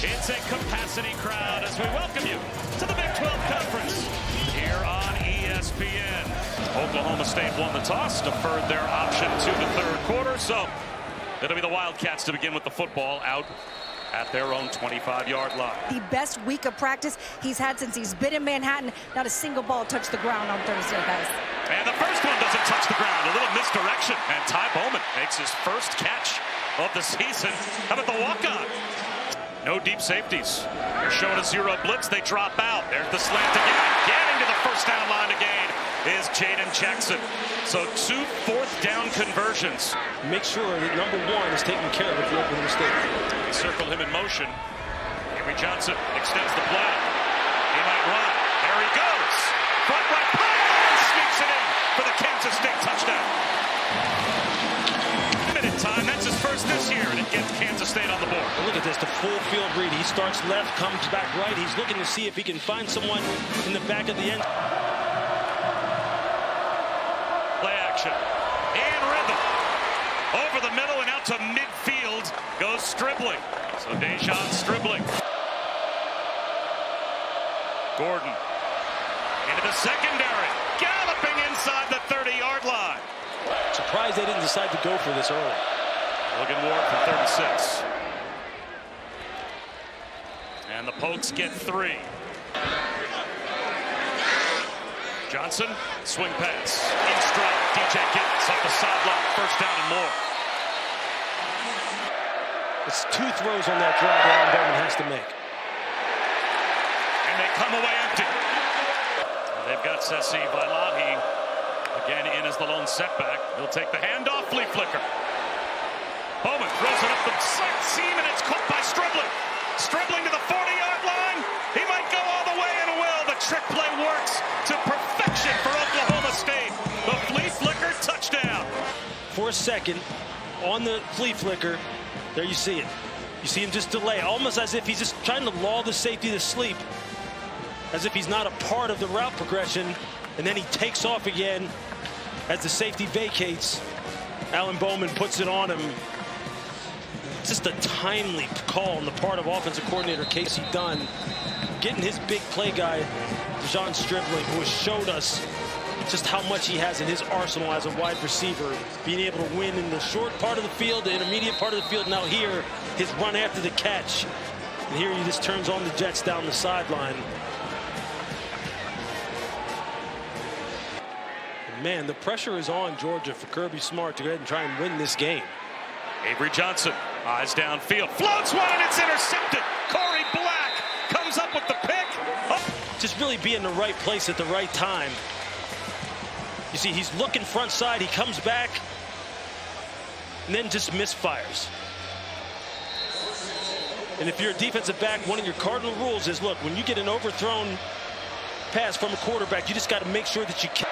It's a capacity crowd as we welcome you to the Big 12 Conference here on ESPN. Oklahoma State won the toss, deferred their option to the third quarter, so it'll be the Wildcats to begin with the football out at their own 25-yard line. The best week of practice he's had since he's been in Manhattan. Not a single ball touched the ground on Thursday, guys. And the first one doesn't touch the ground. A little misdirection. And Ty Bowman makes his first catch of the season. How about the walk-on? No deep safeties. They're showing a zero blitz. They drop out. There's the slant again. Getting to the first down line again is Jaden Jackson. So 2 fourth-down conversions. Make sure that number 1 is taken care of if you're Oklahoma State. Circle him in motion. Avery Johnson extends the play. He might run. There he goes. Front right pile. Sneaks it in for the Kansas State touchdown. Limited time. That's his first this year, and it gets Kansas State on the board. Look at this, the full field read. He starts left, comes back right. He's looking to see if he can find someone in the back of the end. Play action. In rhythm. Over the middle and out to midfield goes Stribling. So Dejon Stribling. Gordon into the secondary. Galloping inside the 30-yard line. Surprised they didn't decide to go for this early. Logan Ward for 36. And the Pokes get 3. Johnson, swing pass. In stride, DJ Gibbs up the sideline. First down and more. It's 2 throws on that drive that Bowman has to make. And they come away empty. They've got Sessi Vailahi again in as the lone setback. He'll take the handoff, flea flicker. Bowman throws it up the side seam, and it's caught by Stribling. Stribling to the 40-yard line. He might go all the way, and will. The trick play works to perfection for Oklahoma State. The flea flicker touchdown. For a second, on the flea flicker, there you see it. You see him just delay, almost as if he's just trying to lull the safety to sleep, as if he's not a part of the route progression, and then he takes off again as the safety vacates. Alan Bowman puts it on him. Just a timely call on the part of offensive coordinator Casey Dunn, getting his big play guy, Dejon Stribling, who has showed us just how much he has in his arsenal as a wide receiver, being able to win in the short part of the field, the intermediate part of the field. Now here, his run after the catch. And here he just turns on the Jets down the sideline. And man, the pressure is on Georgia for Kirby Smart to go ahead and try and win this game. Avery Johnson, eyes downfield, floats one, and it's intercepted. Corey Black comes up with the pick. Oh. Just really be in the right place at the right time. You see, he's looking front side, he comes back, and then just misfires. And if you're a defensive back, one of your cardinal rules is, look, when you get an overthrown pass from a quarterback, you just got to make sure that you can.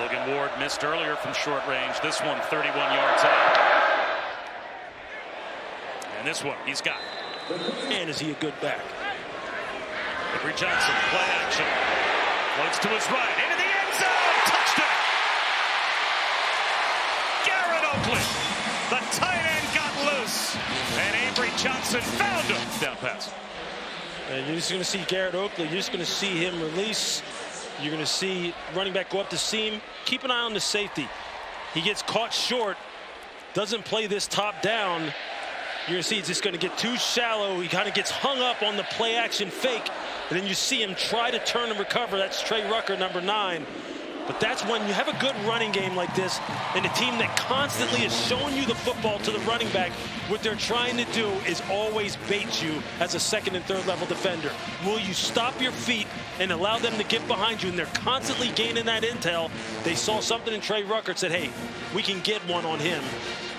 Logan Ward missed earlier from short range. This one 31 yards out. And this one he's got. Man, is he a good back. Avery Johnson, play action. Floats to his right, into the end zone. Touchdown. Garrett Oakley. The tight end got loose. And Avery Johnson found him. Down pass. And you're just going to see Garrett Oakley. You're just going to see him release. You're going to see running back go up the seam. Keep an eye on the safety. He gets caught short. Doesn't play this top down. You're going to see he's just going to get too shallow. He kind of gets hung up on the play action fake. And then you see him try to turn and recover. That's Trey Rucker, number 9. But that's when you have a good running game like this, and a team that constantly is showing you the football to the running back, what they're trying to do is always bait you as a second and third level defender. Will you stop your feet and allow them to get behind you? And they're constantly gaining that intel. They saw something in Trey Rucker and said, hey, we can get one on him.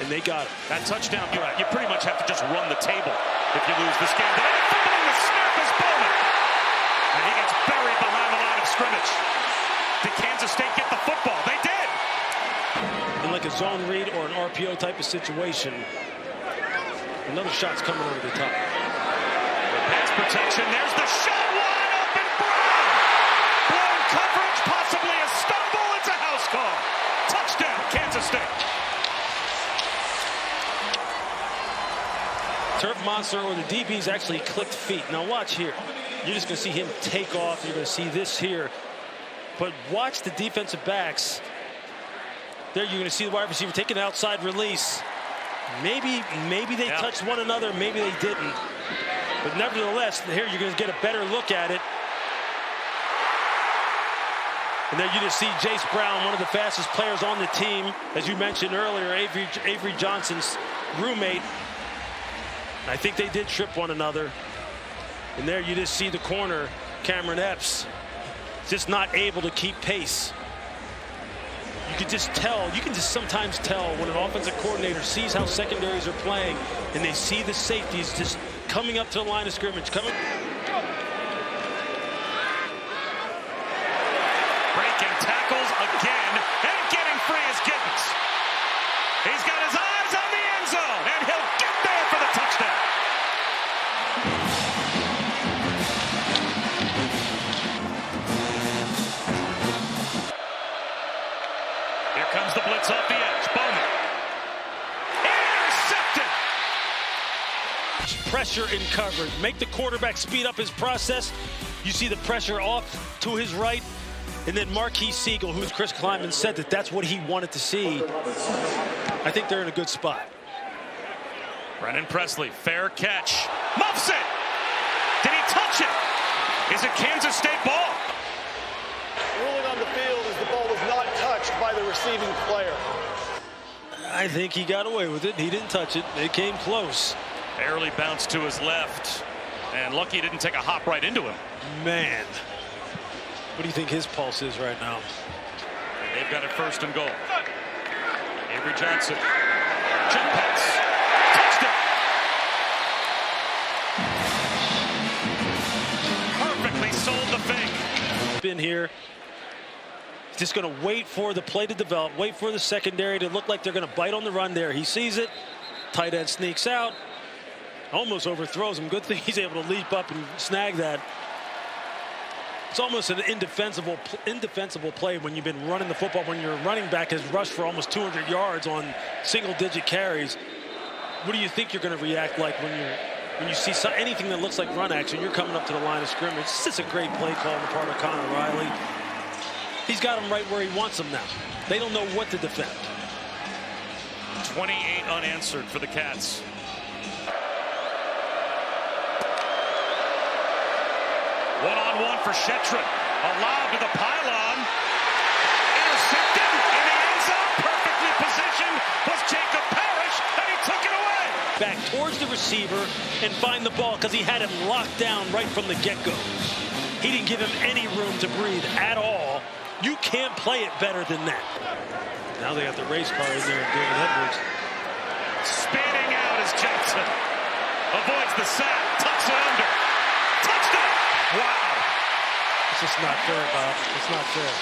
And they got it. That touchdown, you pretty much have to just run the table if you lose this game. Fumbling the snap is Bowman. And he gets buried behind the line of scrimmage. Did Kansas State get the football? They did. In like a zone read or an RPO type of situation, another shot's coming over the top. Pass protection. There's the shot. Wide open. Brown. Blown coverage. Possibly a stumble. It's a house call. Touchdown, Kansas State. Turf Mob sponsor or the DBs actually clicked feet. Now watch here. You're just going to see him take off. You're going to see this here. But watch the defensive backs. There you're going to see the wide receiver take an outside release. Maybe they touched one another. Maybe they didn't. But nevertheless, here you're going to get a better look at it. And there you just see Jayce Brown, one of the fastest players on the team, as you mentioned earlier, Avery Johnson's roommate. I think they did trip one another. And there you just see the corner, Cameron Epps, just not able to keep pace. You can just tell, you can just sometimes tell when an offensive coordinator sees how secondaries are playing and they see the safeties just coming up to the line of scrimmage. Breaking tackles again, and getting free is Giddens. He's got his eyes on the end zone, and he'll get there for the touchdown. Here comes the blitz off the edge. Bowman. Intercepted. Pressure in coverage. Make the quarterback speed up his process. You see the pressure off to his right. And then Marquis Siegel, who's Chris Kleiman, said that that's what he wanted to see. I think they're in a good spot. Brennan Presley, fair catch. Muffs it. Did he touch it? Is it Kansas State ball? Ruling on the field is the ball was not touched by the receiving player. I think he got away with it. He didn't touch it. It came close. Barely bounced to his left. And lucky he didn't take a hop right into him. Man. What do you think his pulse is right now? And they've got it first and goal. Avery Johnson. Jump pass. Touchdown. Perfectly sold the fake. Been here. Just going to wait for the play to develop. Wait for the secondary to look like they're going to bite on the run there. He sees it. Tight end sneaks out. Almost overthrows him. Good thing he's able to leap up and snag that. It's almost an indefensible play when you've been running the football, when your running back has rushed for almost 200 yards on single-digit carries. What do you think you're going to react like when you see anything that looks like run action? You're coming up to the line of scrimmage. This is a great play call on the part of Connor Riley. He's got him right where he wants him now. They don't know what to defend. 28 unanswered for the Cats. One-on-one for Shetron. Allowed to the pylon. Intercepted in the end zone. Perfectly positioned was Jacob Parrish, and he took it away. Back towards the receiver and find the ball because he had him locked down right from the get-go. He didn't give him any room to breathe at all. You can't play it better than that. Now they got the race car in there, David Edwards. Spinning out is Johnson. Avoids the sack. Tucks it under. Touchdown. Wow. It's just not fair, Bob. It's not fair.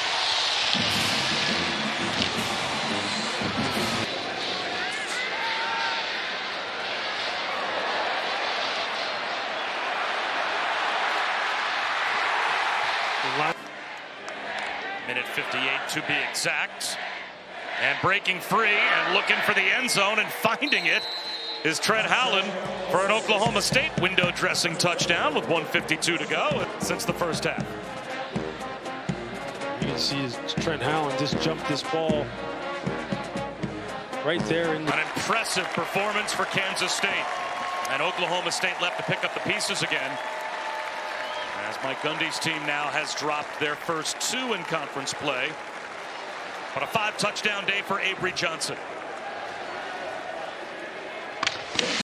Minute 58 to be exact. And breaking free and looking for the end zone and finding it is Trent Howland for an Oklahoma State window dressing touchdown with 1:52 to go since the first half. You can see Trent Howland just jumped this ball right there. An impressive performance for Kansas State. And Oklahoma State left to pick up the pieces again. As Mike Gundy's team now has dropped their first 2 in conference play. But a 5-touchdown day for Avery Johnson.